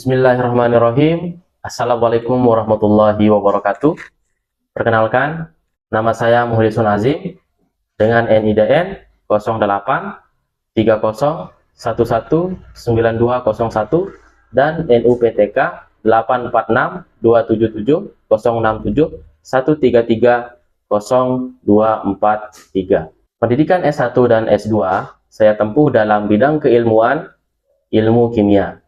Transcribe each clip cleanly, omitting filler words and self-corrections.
Bismillahirrahmanirrahim. Assalamualaikum warahmatullahi wabarakatuh. Perkenalkan, nama saya Muhlisun Azim dengan NIDN 08 30 11 9201 dan NUPTK 846 277 067 133 0243. Pendidikan S1 dan S2 saya tempuh dalam bidang keilmuan ilmu kimia.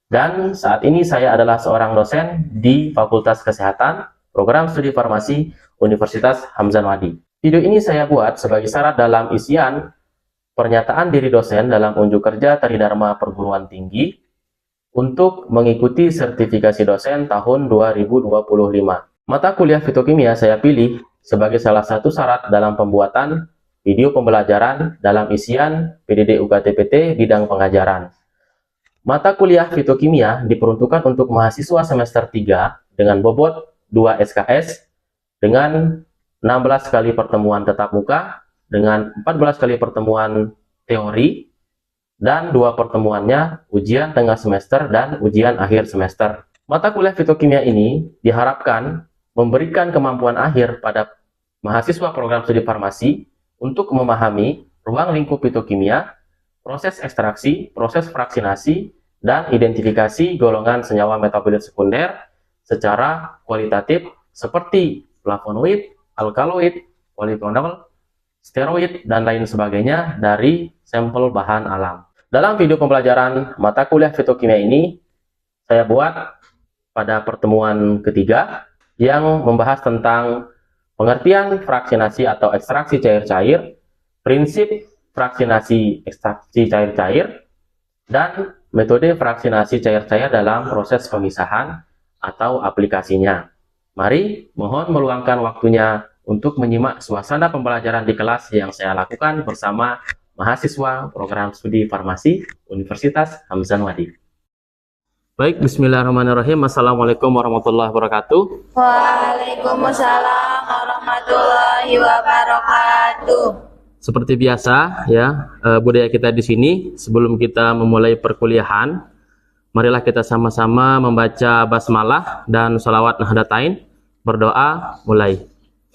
Dan saat ini saya adalah seorang dosen di Fakultas Kesehatan, Program Studi Farmasi, Universitas Hamzan Wadi. Video ini saya buat sebagai syarat dalam isian pernyataan diri dosen dalam unjuk kerja Tridharma Perguruan Tinggi untuk mengikuti sertifikasi dosen tahun 2025. Mata kuliah fitokimia saya pilih sebagai salah satu syarat dalam pembuatan video pembelajaran dalam isian PDD UKT-PT bidang pengajaran. Mata kuliah fitokimia diperuntukkan untuk mahasiswa semester 3 dengan bobot 2 SKS dengan 16 kali pertemuan tatap muka dengan 14 kali pertemuan teori dan 2 pertemuannya ujian tengah semester dan ujian akhir semester. Mata kuliah fitokimia ini diharapkan memberikan kemampuan akhir pada mahasiswa program studi farmasi untuk memahami ruang lingkup fitokimia, proses ekstraksi, proses fraksinasi, dan identifikasi golongan senyawa metabolit sekunder secara kualitatif seperti flavonoid, alkaloid, polifenol, steroid, dan lain sebagainya dari sampel bahan alam. Dalam video pembelajaran mata kuliah fitokimia ini, saya buat pada pertemuan ketiga yang membahas tentang pengertian fraksinasi atau ekstraksi cair-cair, prinsip fraksinasi ekstraksi cair-cair, dan metode fraksinasi cair-cair dalam proses pemisahan atau aplikasinya. Mari, mohon meluangkan waktunya untuk menyimak suasana pembelajaran di kelas yang saya lakukan bersama mahasiswa program studi farmasi Universitas Hamzan Wadi. Baik, bismillahirrahmanirrahim. Assalamualaikum warahmatullahi wabarakatuh. Waalaikumsalam warahmatullahi wabarakatuh. Seperti biasa ya, budaya kita di sini sebelum kita memulai perkuliahan, marilah kita sama-sama membaca basmalah dan sholawat nahdlatain. Berdoa, mulai.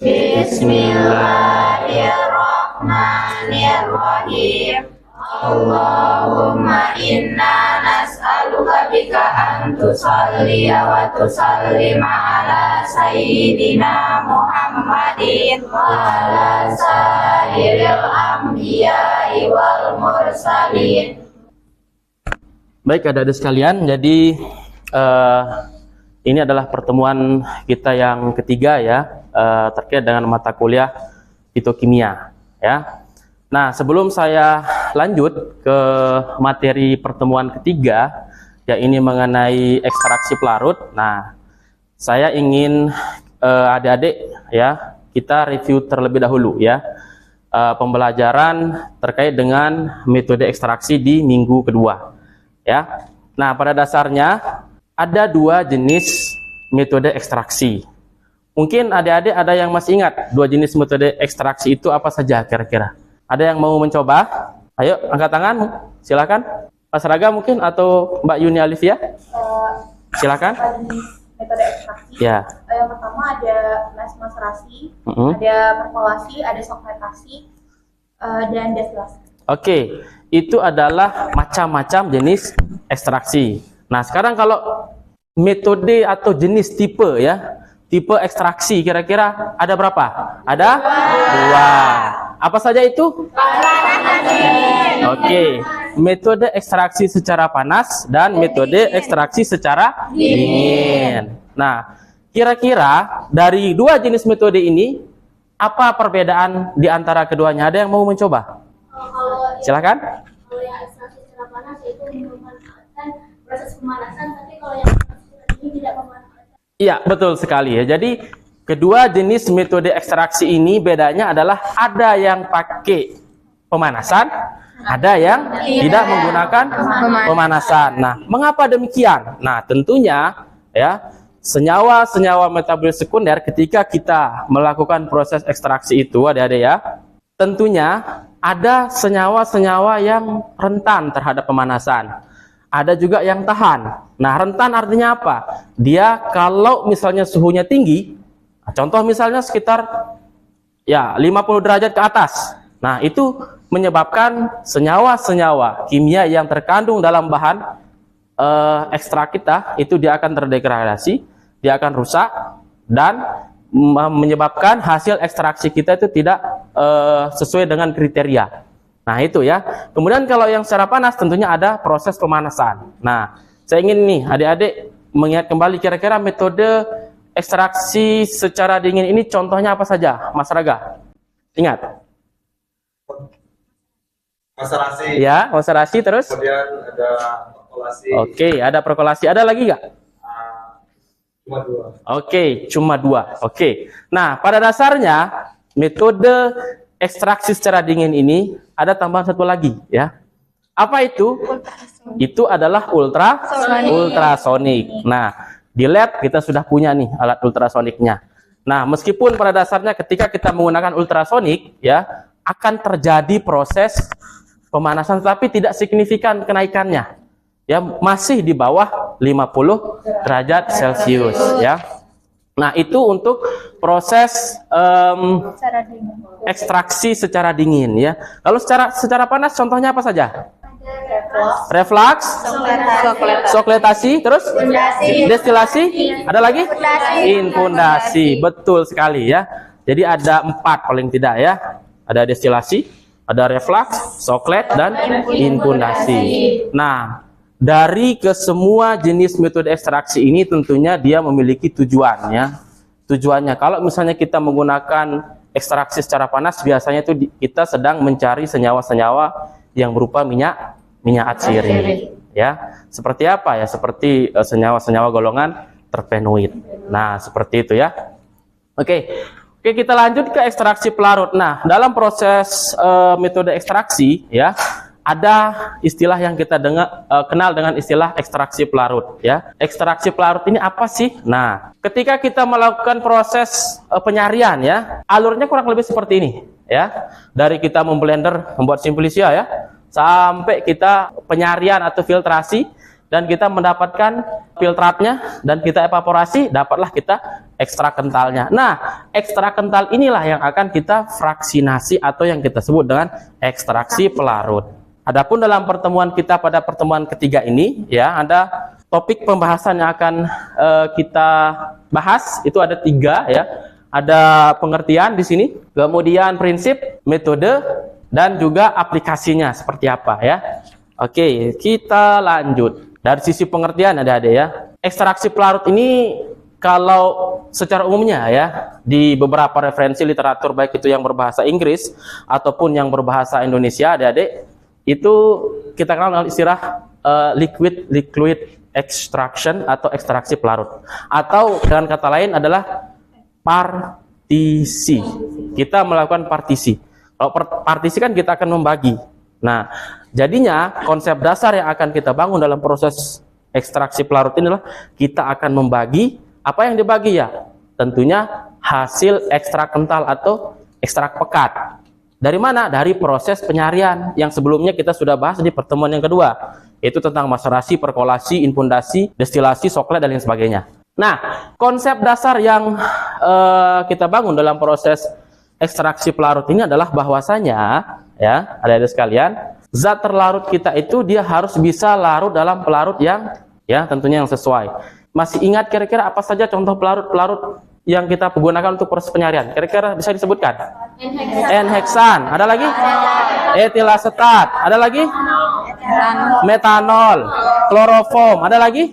Bismillahirrahmanirrahim. Allahumma inna nas'aluka bika an tusalliya wa tusallima ala sayyidina Muhammadin wa ala sayyidil anbiya'i wal mursalin. Baik, adik-adik sekalian, jadi ini adalah pertemuan kita yang ketiga ya, terkait dengan mata kuliah fitokimia ya. Nah, sebelum saya lanjut ke materi pertemuan ketiga, ya ini mengenai ekstraksi pelarut. Nah, saya ingin adik-adik ya, kita review terlebih dahulu ya, pembelajaran terkait dengan metode ekstraksi di minggu kedua ya. Nah, pada dasarnya ada 2 jenis metode ekstraksi. Mungkin adik-adik ada yang masih ingat 2 jenis metode ekstraksi itu apa saja kira-kira? Ada yang mau mencoba? Ayo, angkat tangan, silakan. Mas Raga mungkin atau Mbak Yuni Alifia? Silakan. Metode ekstraksi. Ya. Yang pertama ada macerasi, ada perkolasi, ada sokretasi, dan destilasi. Oke, itu adalah macam-macam jenis ekstraksi. Nah, sekarang kalau metode atau jenis tipe ya, tipe ekstraksi kira-kira ada berapa? Ada 2. Apa saja itu? Oke, metode ekstraksi secara panas dan metode ekstraksi secara dingin. Nah, kira-kira dari 2 jenis metode ini, apa perbedaan di antara keduanya? Ada yang mau mencoba? Silakan. Kalau yang ekstraksi secara panas itu memanfaatkan proses pemanasan, tapi kalau yang ekstraksi secara dingin tidak memanfaatkan. Iya, betul sekali ya. Jadi kedua jenis metode ekstraksi ini bedanya adalah ada yang pakai pemanasan, ada yang tidak menggunakan pemanasan. Nah, mengapa demikian? Nah, tentunya ya, senyawa-senyawa metabolit sekunder ketika kita melakukan proses ekstraksi itu, adik-adik ya, tentunya ada senyawa-senyawa yang rentan terhadap pemanasan. ada juga yang tahan. Nah, rentan artinya apa? Dia kalau misalnya suhunya tinggi, contoh misalnya sekitar ya 50 derajat ke atas. Nah, itu menyebabkan senyawa-senyawa kimia yang terkandung dalam bahan ekstrak kita itu dia akan terdegradasi, dia akan rusak dan menyebabkan hasil ekstraksi kita itu tidak sesuai dengan kriteria. Nah, itu ya. Kemudian kalau yang secara panas tentunya ada proses pemanasan. Nah, saya ingin nih adik-adik mengingat kembali kira-kira metode ekstraksi secara dingin ini contohnya apa saja, Mas Raga? Ingat. Maserasi. Ya, maserasi terus. Kemudian ada perkolasi. Oke, ada perkolasi. Ada lagi nggak? Cuma 2. Oke, cuma 2. Oke. Nah, pada dasarnya metode ekstraksi secara dingin ini ada tambahan satu lagi ya. Apa itu? Itu adalah ultrasonik. Nah, di lab kita sudah punya nih alat ultrasoniknya. Nah, meskipun pada dasarnya ketika kita menggunakan ultrasonik ya akan terjadi proses pemanasan tapi tidak signifikan kenaikannya. Ya, masih di bawah 50 derajat Celcius ya. Nah, itu untuk proses ekstraksi secara dingin ya. Lalu secara panas contohnya apa saja? Reflux, sokletasi, terus destilasi, ada lagi? Infundasi, betul sekali ya. Jadi ada 4 paling tidak ya. Ada destilasi, ada reflux, soklet, dan infundasi. Nah, dari kesemua jenis metode ekstraksi ini tentunya dia memiliki tujuannya. Tujuannya kalau misalnya kita menggunakan ekstraksi secara panas biasanya itu kita sedang mencari senyawa-senyawa yang berupa minyak atsiri ya. Seperti apa ya? Seperti senyawa-senyawa golongan terpenoid. Nah, seperti itu ya. Oke, kita lanjut ke ekstraksi pelarut. Nah, dalam proses metode ekstraksi ya ada istilah yang kita kenal dengan istilah ekstraksi pelarut ya. Ekstraksi pelarut ini apa sih? Nah, ketika kita melakukan proses penyarian ya, alurnya kurang lebih seperti ini ya. Dari kita memblender, membuat simplicia ya, sampai kita penyarian atau filtrasi dan kita mendapatkan filtratnya dan kita evaporasi, dapatlah kita ekstrak kentalnya. Nah, ekstrak kental inilah yang akan kita fraksinasi atau yang kita sebut dengan ekstraksi pelarut. Adapun dalam pertemuan kita pada pertemuan ketiga ini ya ada topik pembahasan yang akan kita bahas itu ada 3 ya. Ada pengertian di sini, kemudian prinsip, metode, dan juga aplikasinya seperti apa ya. Oke, kita lanjut. Dari sisi pengertian ada ya. Ekstraksi pelarut ini kalau secara umumnya ya di beberapa referensi literatur baik itu yang berbahasa Inggris ataupun yang berbahasa Indonesia adik-adik itu kita kenal dengan istilah liquid extraction atau ekstraksi pelarut, atau dengan kata lain adalah partisi. Kita melakukan partisi. Kalau partisi kan kita akan membagi. Nah, jadinya konsep dasar yang akan kita bangun dalam proses ekstraksi pelarut ini adalah kita akan membagi. Apa yang dibagi ya? Tentunya hasil ekstrak kental atau ekstrak pekat. Dari mana? Dari proses penyarian yang sebelumnya kita sudah bahas di pertemuan yang kedua, yaitu tentang maserasi, perkolasi, infundasi, destilasi, soklet, dan lain sebagainya. Nah, konsep dasar yang kita bangun dalam proses ekstraksi pelarut ini adalah bahwasanya, ya, adik-adik sekalian, zat terlarut kita itu dia harus bisa larut dalam pelarut yang, ya, tentunya yang sesuai. Masih ingat kira-kira apa saja contoh pelarut-pelarut yang kita gunakan untuk proses penyarian? Kira-kira bisa disebutkan? N-heksan. Ada lagi? Etilasetat. Ada lagi? Metanol. Kloroform. Ada lagi?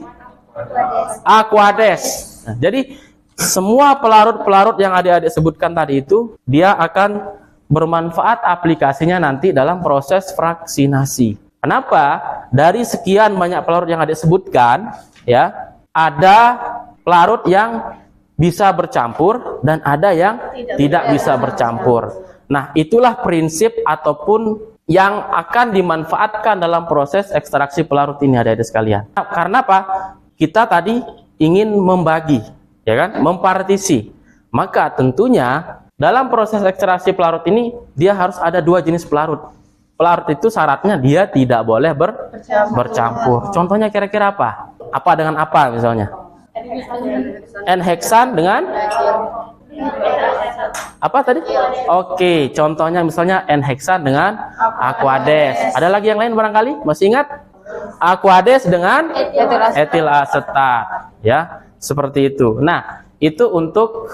Aquades. Nah, jadi semua pelarut-pelarut yang adik-adik sebutkan tadi itu dia akan bermanfaat aplikasinya nanti dalam proses fraksinasi. Kenapa? Dari sekian banyak pelarut yang adik sebutkan, ya, ada pelarut yang bisa bercampur dan ada yang tidak bisa bercampur. Nah, itulah prinsip ataupun yang akan dimanfaatkan dalam proses ekstraksi pelarut ini adik-adik sekalian. Nah, karena apa? Kita tadi ingin membagi, ya kan? Mempartisi. Maka tentunya dalam proses ekstraksi pelarut ini dia harus ada 2 jenis pelarut. pelarut itu syaratnya dia tidak boleh bercampur. Contohnya kira-kira apa? Apa dengan apa misalnya? N-heksan dengan apa tadi? Oke, contohnya misalnya N-heksan dengan aquades. Ada lagi yang lain barangkali? Masih ingat? Aquades dengan etil asetat, ya, seperti itu. Nah, itu untuk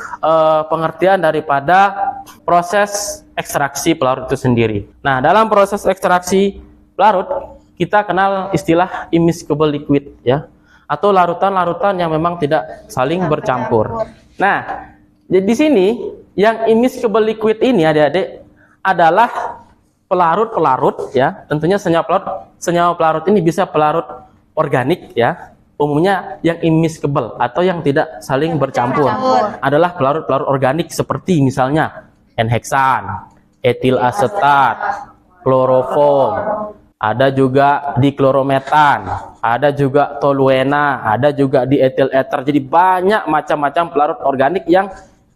pengertian daripada proses ekstraksi pelarut itu sendiri. Nah, dalam proses ekstraksi pelarut kita kenal istilah immiscible liquid, ya, atau larutan-larutan yang memang tidak saling bercampur. Nah, di sini yang immiscible liquid ini adik-adik adalah pelarut-pelarut, ya. Tentunya senyawa pelarut ini bisa pelarut organik, ya. Umumnya yang immiscible atau yang tidak saling bercampur adalah pelarut-pelarut organik seperti misalnya N-heksan, etil asetat, kloroform, ada juga diklorometan, ada juga toluena, ada juga dietil ether. Jadi banyak macam-macam pelarut organik yang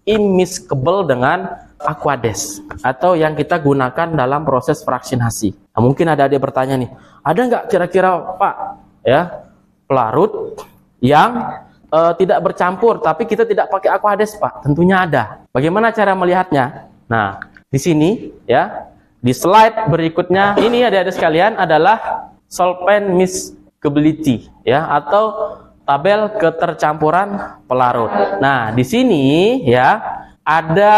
immiscible dengan aquades atau yang kita gunakan dalam proses fraksinasi. Nah, mungkin ada adik bertanya nih, ada nggak kira-kira Pak, ya, pelarut yang tidak bercampur tapi kita tidak pakai aquades, Pak? Tentunya ada. Bagaimana cara melihatnya? Nah, di sini, ya, di slide berikutnya ini adik-adik sekalian adalah solvent miscibility, ya, atau tabel ketercampuran pelarut. Nah, di sini, ya, ada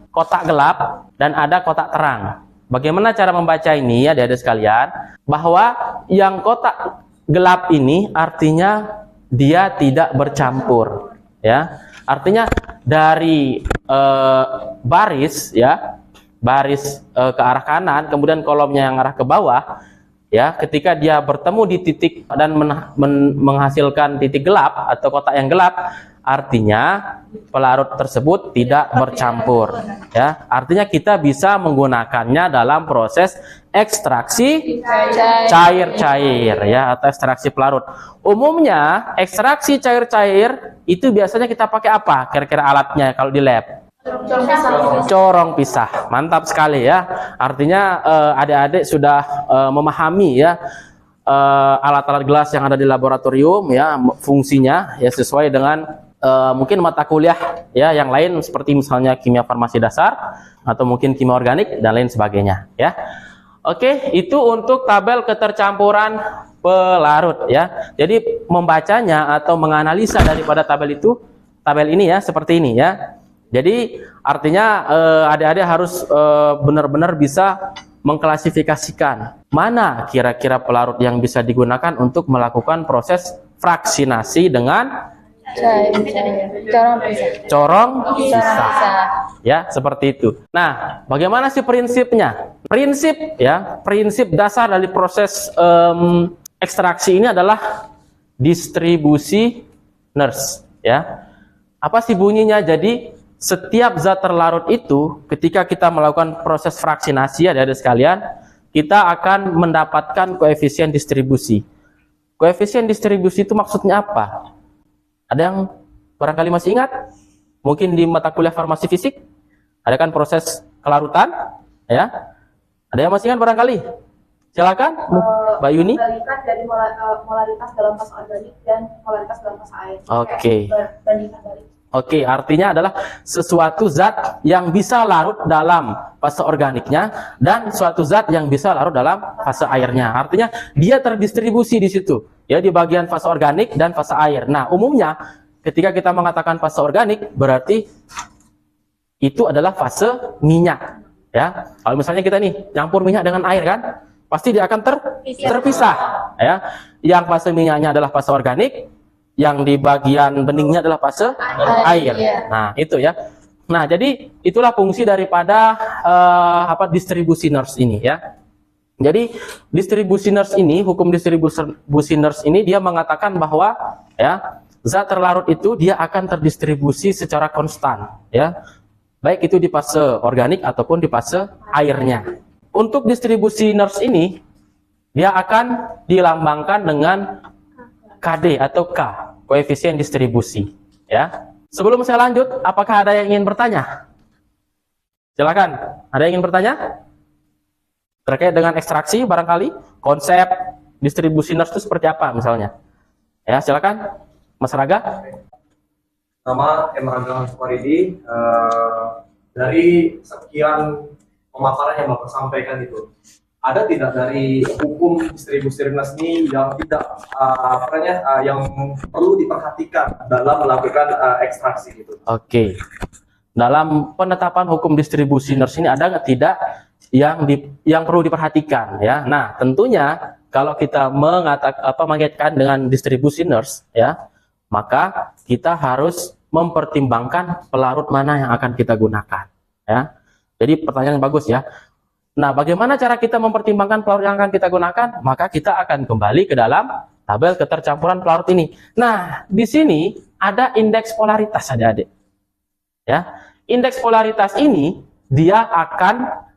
kotak gelap dan ada kotak terang. Bagaimana cara membaca ini adik-adik sekalian? Bahwa yang kotak gelap ini artinya dia tidak bercampur, ya. Artinya dari baris, ya, baris ke arah kanan, kemudian kolomnya yang arah ke bawah, ya, ketika dia bertemu di titik dan menghasilkan titik gelap atau kotak yang gelap, artinya pelarut tersebut tidak bercampur, ya. Artinya kita bisa menggunakannya dalam proses ekstraksi cair-cair, ya, atau ekstraksi pelarut. Umumnya ekstraksi cair-cair itu biasanya kita pakai apa? Kira-kira alatnya kalau di lab? Corong pisah. Mantap sekali, ya. Artinya adik-adik sudah memahami, ya, alat-alat gelas yang ada di laboratorium, ya, fungsinya, ya, sesuai dengan mungkin mata kuliah, ya, yang lain seperti misalnya kimia farmasi dasar atau mungkin kimia organik dan lain sebagainya, ya. Oke, itu untuk tabel ketercampuran pelarut, ya. Jadi membacanya atau menganalisa daripada tabel ini, ya, seperti ini, ya. Jadi artinya adik-adik harus benar-benar bisa mengklasifikasikan mana kira-kira pelarut yang bisa digunakan untuk melakukan proses fraksinasi dengan corong pisah, ya, seperti itu. Nah, bagaimana sih prinsipnya? Prinsip dasar dari proses ekstraksi ini adalah distribusi nurse, ya. Apa sih bunyinya? Jadi setiap zat terlarut itu ketika kita melakukan proses fraksinasi, ada sekalian, kita akan mendapatkan koefisien distribusi. Koefisien distribusi itu maksudnya apa? Ada yang barangkali masih ingat? Mungkin di mata kuliah farmasi fisik ada kan proses kelarutan, ya. Ada yang masih ingat barangkali? Silakan, Mbak Yuni. Bandingkan dari molaritas dalam fase organik dan molaritas dalam fase air. Oke. Bandingkan balik. Oke, artinya adalah sesuatu zat yang bisa larut dalam fase organiknya dan suatu zat yang bisa larut dalam fase airnya. Artinya dia terdistribusi di situ, ya, di bagian fase organik dan fase air. Nah, umumnya ketika kita mengatakan fase organik berarti itu adalah fase minyak, ya. Kalau misalnya kita nih campur minyak dengan air, kan pasti dia akan terpisah, ya. Yang fase minyaknya adalah fase organik, yang di bagian beningnya adalah fase air. Nah, itu, ya. Nah, jadi itulah fungsi daripada distribusi nurse ini, ya. Jadi distribusi nurse ini, hukum distribusi nurse ini dia mengatakan bahwa, ya, zat terlarut itu dia akan terdistribusi secara konstan, ya. Baik itu di fase organik ataupun di fase airnya. Untuk distribusi nurse ini dia akan dilambangkan dengan KD atau K, koefisien distribusi, ya. Sebelum saya lanjut, apakah ada yang ingin bertanya? Silakan. Ada yang ingin bertanya? terkait dengan ekstraksi barangkali konsep distribusi nurse itu seperti apa misalnya. Ya, silakan Mas Raga. Nama Emraga Suparidi. Dari sekian pemaparan yang Bapak sampaikan itu, ada tidak dari hukum distribusi nurse ini yang tidak yang perlu diperhatikan dalam melakukan ekstraksi gitu? Oke. Dalam penetapan hukum distribusi nurse ini ada nggak tidak yang perlu diperhatikan ya. Nah, tentunya kalau kita mengaitkan dengan distribusi nurse ya, maka kita harus mempertimbangkan pelarut mana yang akan kita gunakan ya. Jadi pertanyaan yang bagus ya. Nah, bagaimana cara kita mempertimbangkan pelarut yang akan kita gunakan? Maka kita akan kembali ke dalam tabel ketercampuran pelarut ini. Nah, di sini ada indeks polaritas adik-adik. Ya. Indeks polaritas ini dia akan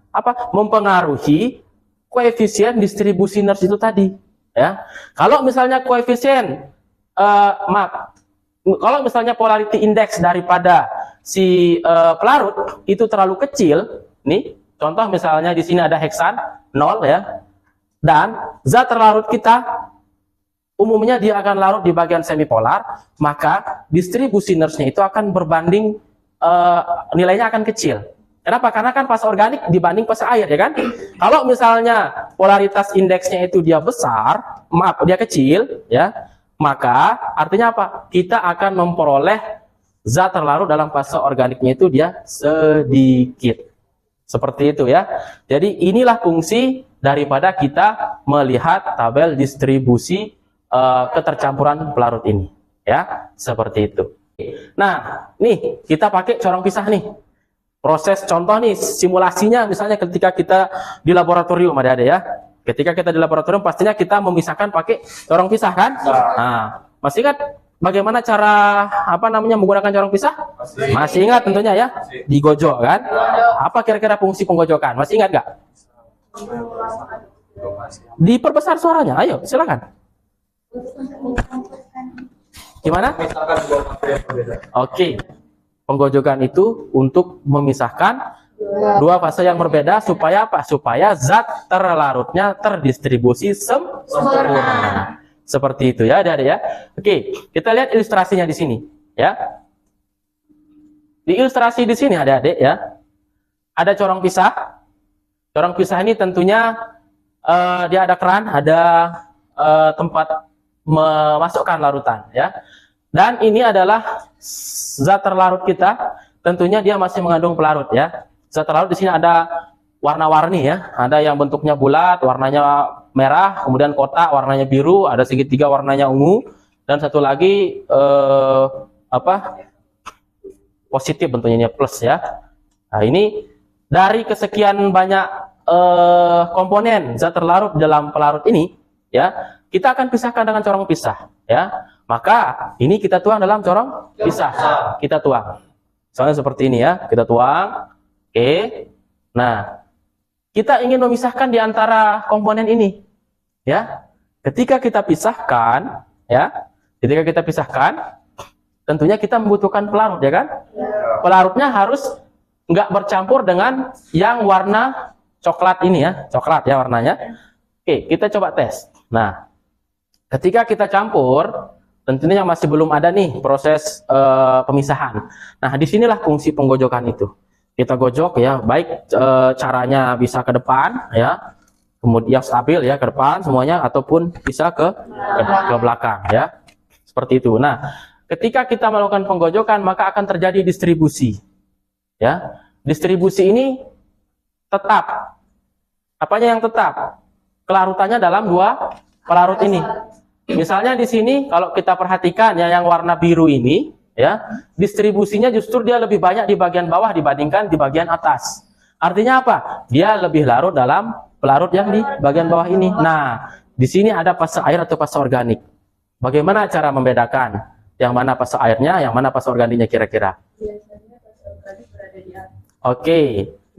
mempengaruhi koefisien distribusi nurse itu tadi, ya. Kalau misalnya koefisien kalau misalnya polarity index daripada si pelarut itu terlalu kecil, nih, contoh misalnya di sini ada heksan 0 ya. Dan zat terlarut kita umumnya dia akan larut di bagian semipolar, maka distribusi nurse-nya itu akan berbanding nilainya akan kecil. Kenapa? Karena kan fase organik dibanding fase air, ya kan? Kalau misalnya polaritas indeksnya itu dia besar, dia kecil, ya, maka artinya apa? Kita akan memperoleh zat terlarut dalam fase organiknya itu dia sedikit. Seperti itu ya. Jadi inilah fungsi daripada kita melihat tabel distribusi ketercampuran pelarut ini, ya, seperti itu. Nah, nih kita pakai corong pisah nih. Proses contoh nih, simulasinya misalnya ketika kita di laboratorium adik-adik ya. Ketika kita di laboratorium pastinya kita memisahkan pakai corong pisah kan? Nah, masih ingat bagaimana cara menggunakan corong pisah? Masih ingat tentunya ya? Digojok kan? Apa kira-kira fungsi penggojokan? Masih ingat nggak? Diperbesar suaranya. Ayo, silakan. Gimana? Oke. Penggojokan itu untuk memisahkan dua fase yang berbeda supaya apa? Supaya zat terlarutnya terdistribusi sempurna. Seperti itu ya, adik-adik ya. Oke, kita lihat ilustrasinya di sini, ya. Di ilustrasi di sini adik-adik ya. Ada corong pisah. Corong pisah ini tentunya dia ada keran, ada tempat memasukkan larutan, ya. Dan ini adalah zat terlarut kita, tentunya dia masih mengandung pelarut ya. Zat terlarut di sini ada warna-warni ya, ada yang bentuknya bulat, warnanya merah, kemudian kotak warnanya biru, ada segitiga warnanya ungu, dan satu lagi positif bentuknya plus ya. Nah, ini dari kesekian banyak komponen zat terlarut dalam pelarut ini ya, kita akan pisahkan dengan corong pisah ya. Maka ini kita tuang dalam corong pisah. Kita tuang. Soalnya seperti ini ya, kita tuang. Oke. Nah, kita ingin memisahkan di antara komponen ini. Ya. Ketika kita pisahkan, ya. Ketika kita pisahkan, tentunya kita membutuhkan pelarut, ya kan? Pelarutnya harus nggak bercampur dengan yang warna coklat ini ya. Coklat ya warnanya. Oke, kita coba tes. Nah, ketika kita campur, tentunya masih belum ada nih proses pemisahan. Nah, disinilah fungsi penggojokan itu. Kita gojok ya, baik caranya bisa ke depan ya, kemudian stabil ya ke depan semuanya, ataupun bisa ke belakang ya, seperti itu. Nah, ketika kita melakukan penggojokan maka akan terjadi distribusi ya. Distribusi ini tetap. Apanya yang tetap? Kelarutannya dalam dua pelarut ini. Misalnya di sini kalau kita perhatikan ya, yang warna biru ini ya, distribusinya justru dia lebih banyak di bagian bawah dibandingkan di bagian atas. Artinya apa? Dia lebih larut dalam pelarut yang di bagian bawah ini. Nah, di sini ada fase air atau fase organik. Bagaimana cara membedakan yang mana fase airnya, yang mana fase organiknya kira-kira?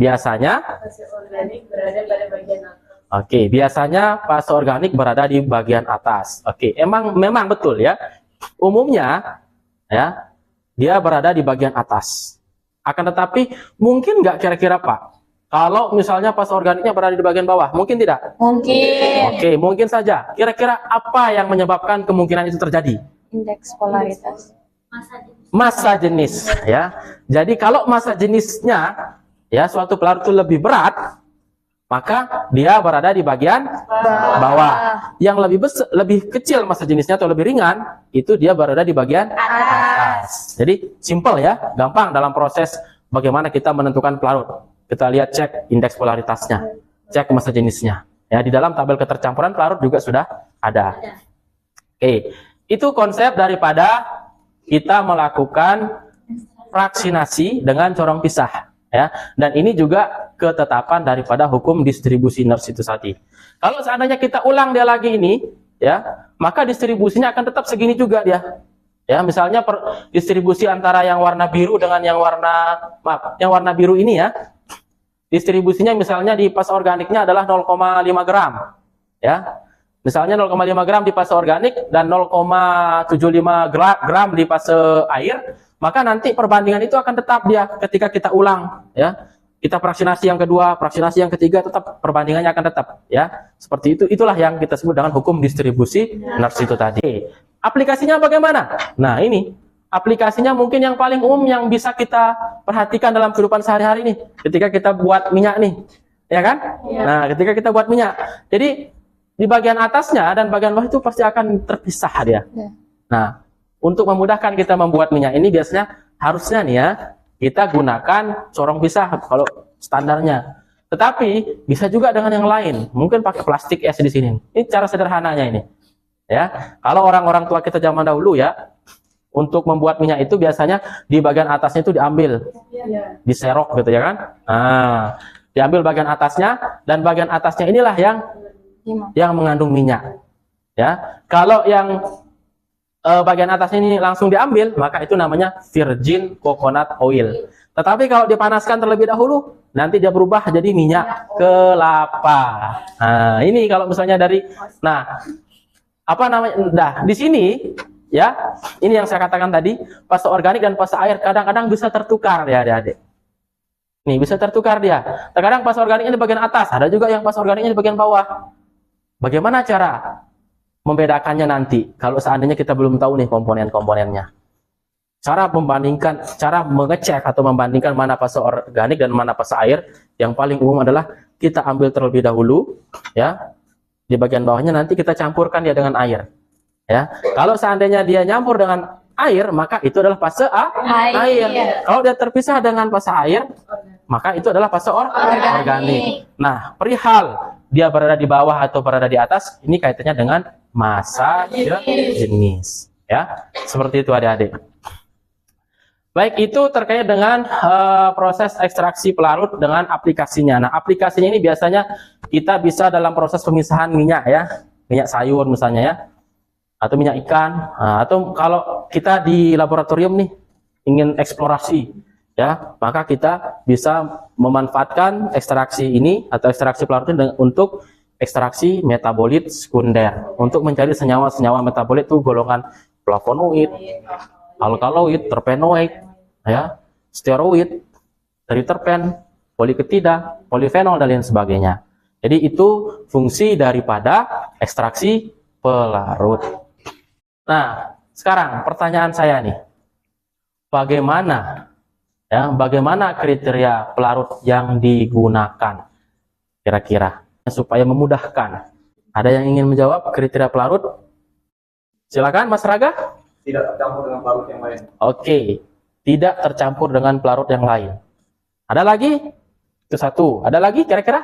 Biasanya fase organik berada di atas. Oke, biasanya Fase organik berada pada bagian atas. Oke, biasanya fase organik berada di bagian atas. Oke, memang betul ya. Umumnya ya, dia berada di bagian atas. Akan tetapi mungkin nggak kira-kira Pak, Kalau misalnya fase organiknya berada di bagian bawah, mungkin tidak? Mungkin. Oke, mungkin saja. Kira-kira apa yang menyebabkan kemungkinan itu terjadi? Indeks polaritas. Massa jenis, ya. Jadi kalau massa jenisnya, ya, suatu pelarut itu lebih berat, maka dia berada di bagian bawah. Yang lebih kecil massa jenisnya atau lebih ringan, itu dia berada di bagian atas. Jadi simple ya, gampang dalam proses bagaimana kita menentukan pelarut. Kita lihat cek indeks polaritasnya, cek massa jenisnya. Ya, di dalam tabel ketercampuran pelarut juga sudah ada. Oke, itu konsep daripada kita melakukan fraksinasi dengan corong pisah. Ya, dan ini juga ketetapan daripada hukum distribusi Nernst itu tadi. Kalau seandainya kita ulang dia lagi ini, ya, maka distribusinya akan tetap segini juga dia. Ya, misalnya distribusi antara yang warna biru dengan yang warna biru ini ya. Distribusinya misalnya di fase organiknya adalah 0,5 gram. Ya. Misalnya 0,5 gram di fase organik dan 0,75 gram di fase air, maka nanti perbandingan itu akan tetap dia ketika kita ulang, ya. Kita fraksinasi yang kedua, fraksinasi yang ketiga, tetap perbandingannya akan tetap, ya. Seperti itu, itulah yang kita sebut dengan hukum distribusi Nernst itu tadi. Aplikasinya bagaimana? Nah, ini aplikasinya mungkin yang paling umum yang bisa kita perhatikan dalam kehidupan sehari-hari nih, ketika kita buat minyak nih, ya kan? Ya. Nah, ketika kita buat minyak, jadi di bagian atasnya dan bagian bawah itu pasti akan terpisah dia. Ya. Nah, untuk memudahkan kita membuat minyak ini biasanya harusnya nih ya, kita gunakan corong pisah kalau standarnya. Tetapi bisa juga dengan yang lain, mungkin pakai plastik es di sini. Ini cara sederhananya ini. Ya, kalau orang-orang tua kita zaman dahulu ya, untuk membuat minyak itu biasanya di bagian atasnya itu diambil, diserok gitu ya kan. Nah, diambil bagian atasnya dan bagian atasnya inilah yang mengandung minyak. Ya, kalau yang bagian atasnya ini langsung diambil, maka itu namanya virgin coconut oil. Tetapi kalau dipanaskan terlebih dahulu, nanti dia berubah jadi minyak kelapa. Nah, ini kalau misalnya di sini ya, ini yang saya katakan tadi, fase organik dan fase air kadang-kadang bisa tertukar ya adik-adik. Nih, bisa tertukar dia. Terkadang fase organiknya di bagian atas, ada juga yang fase organiknya di bagian bawah. Bagaimana cara membedakannya nanti kalau seandainya kita belum tahu nih komponen-komponennya? Cara mengecek atau membandingkan mana fase organik dan mana fase air, yang paling umum adalah kita ambil terlebih dahulu ya. Di bagian bawahnya nanti kita campurkan dia dengan air. Ya, kalau seandainya dia nyampur dengan air, maka itu adalah fase air. Kalau dia terpisah dengan fase air, maka itu adalah fase organik. Nah, perihal dia berada di bawah atau berada di atas, ini kaitannya dengan massa jenis. Ya, seperti itu adik-adik. Baik, itu terkait dengan proses ekstraksi pelarut dengan aplikasinya. Nah, aplikasinya ini biasanya kita bisa dalam proses pemisahan minyak ya, minyak sayur misalnya ya, atau minyak ikan, atau kalau kita di laboratorium nih ingin eksplorasi ya, maka kita bisa memanfaatkan ekstraksi ini atau ekstraksi pelarut ini untuk ekstraksi metabolit sekunder untuk mencari senyawa-senyawa metabolit itu golongan flavonoid, alkaloid, terpenoid, ya, steroid, triterpen, poliketida, polifenol dan lain sebagainya. Jadi itu fungsi daripada ekstraksi pelarut. Nah, sekarang pertanyaan saya nih, bagaimana kriteria pelarut yang digunakan kira-kira supaya memudahkan? Ada yang ingin menjawab kriteria pelarut? Silakan Mas Raga. Tidak tercampur dengan pelarut yang lain. Oke, tidak tercampur dengan pelarut yang lain. Ada lagi? Itu satu. Ada lagi kira-kira?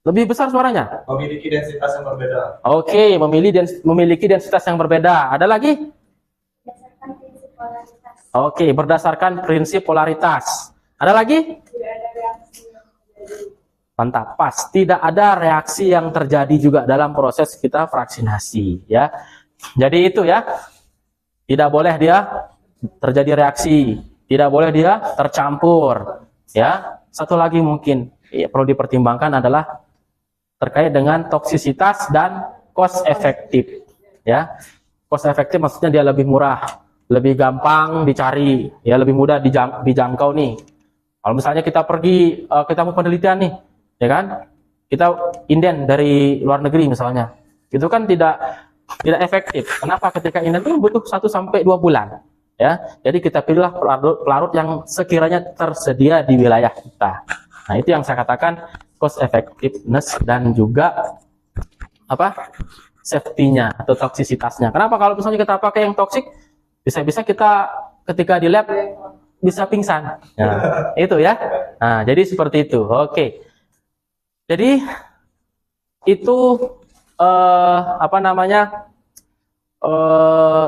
Lebih besar suaranya? Memiliki densitas yang berbeda. Oke, memiliki densitas yang berbeda. Ada lagi? Berdasarkan prinsip polaritas. Oke, berdasarkan prinsip polaritas. Ada lagi? Mantap, pas. Tidak ada reaksi yang terjadi juga dalam proses kita fraksinasi, ya. Jadi itu ya. Tidak boleh dia terjadi reaksi, tidak boleh dia tercampur, ya. Satu lagi mungkin perlu dipertimbangkan adalah terkait dengan toksisitas dan cost efektif, ya. Cost efektif maksudnya dia lebih murah, lebih gampang dicari, ya, lebih mudah dijangkau nih. Kalau misalnya kita pergi, kita mau penelitian nih, ya kan? Kita inden dari luar negeri misalnya, itu kan tidak efektif. Kenapa? Ketika inden itu butuh 1 sampai 2 bulan, ya. Jadi kita pilihlah pelarut yang sekiranya tersedia di wilayah kita. Nah, itu yang saya katakan cost effectiveness dan juga apa? Safety-nya atau toksisitasnya. Kenapa? Kalau misalnya kita pakai yang toksik, bisa-bisa kita ketika di lab bisa pingsan. Nah, itu ya. Nah, jadi seperti itu. Oke. Jadi itu apa namanya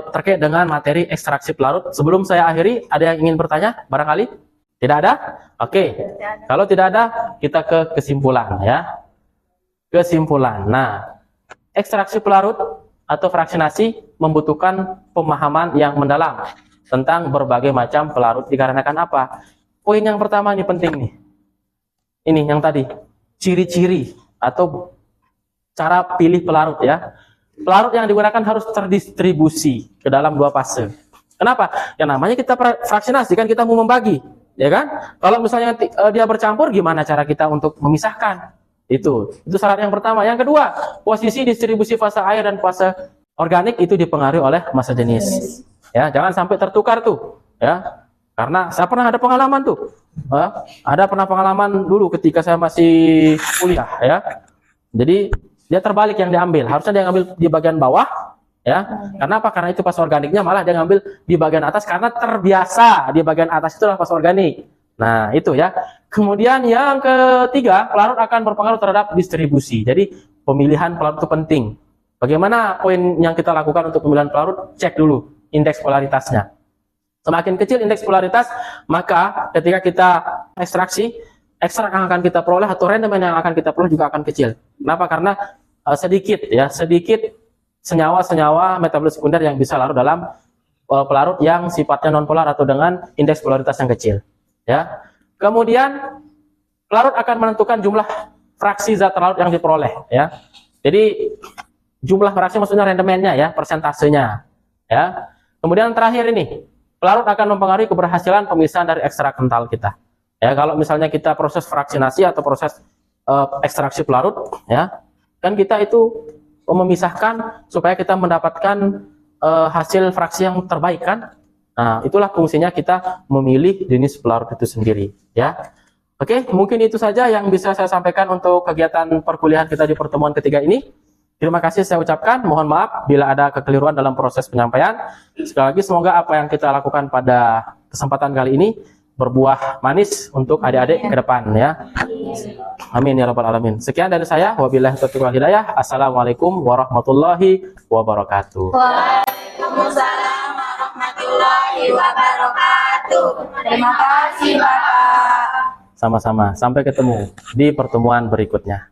terkait dengan materi ekstraksi pelarut. Sebelum saya akhiri, ada yang ingin bertanya? Barangkali tidak ada? Oke. Kalau tidak ada, kita ke kesimpulan ya. Kesimpulan. Nah, ekstraksi pelarut atau fraksinasi membutuhkan pemahaman yang mendalam tentang berbagai macam pelarut dikarenakan apa? Poin yang pertama ini penting nih. Ini yang tadi. Ciri-ciri atau cara pilih pelarut ya. Pelarut yang digunakan harus terdistribusi ke dalam 2 fase. Kenapa? Yang namanya kita fraksinasi kan kita mau membagi, ya kan? Kalau misalnya dia bercampur, gimana cara kita untuk memisahkan? Itu syarat yang pertama. Yang kedua, posisi distribusi fase air dan fase organik itu dipengaruhi oleh massa jenis. Ya, jangan sampai tertukar tuh, ya. Karena saya pernah ada pengalaman tuh. Ada pernah pengalaman dulu ketika saya masih kuliah ya. Jadi dia terbalik yang diambil. Harusnya dia ngambil di bagian bawah ya. Karena apa? Karena itu fase organiknya, malah dia ngambil di bagian atas karena terbiasa di bagian atas itu adalah fase organik. Nah, itu ya. Kemudian yang ketiga, pelarut akan berpengaruh terhadap distribusi. Jadi pemilihan pelarut itu penting. Bagaimana poin yang kita lakukan untuk pemilihan pelarut? Cek dulu indeks polaritasnya. Semakin kecil indeks polaritas, maka ketika kita ekstraksi, ekstrak yang akan kita peroleh atau rendemen yang akan kita peroleh juga akan kecil. Kenapa? Karena sedikit senyawa-senyawa metabolit sekunder yang bisa larut dalam pelarut yang sifatnya nonpolar atau dengan indeks polaritas yang kecil. Ya. Kemudian pelarut akan menentukan jumlah fraksi zat larut yang diperoleh. Ya. Jadi jumlah fraksi maksudnya rendemennya ya, persentasenya. Ya. Kemudian terakhir ini, pelarut akan mempengaruhi keberhasilan pemisahan dari ekstrak kental kita. Ya, kalau misalnya kita proses fraksinasi atau proses ekstraksi pelarut, ya, kan kita itu memisahkan supaya kita mendapatkan hasil fraksi yang terbaik kan. Nah, itulah fungsinya kita memilih jenis pelarut itu sendiri. Ya, oke, mungkin itu saja yang bisa saya sampaikan untuk kegiatan perkuliahan kita di pertemuan ketiga ini. Terima kasih saya ucapkan, mohon maaf bila ada kekeliruan dalam proses penyampaian. Sekali lagi semoga apa yang kita lakukan pada kesempatan kali ini berbuah manis untuk adik-adik ke depan ya. Amin ya rabbal alamin. Sekian dari saya, wabillahi taufiq wal hidayah. Assalamualaikum warahmatullahi wabarakatuh. Waalaikumsalam warahmatullahi wabarakatuh. Terima kasih Bapak. Sama-sama, sampai ketemu di pertemuan berikutnya.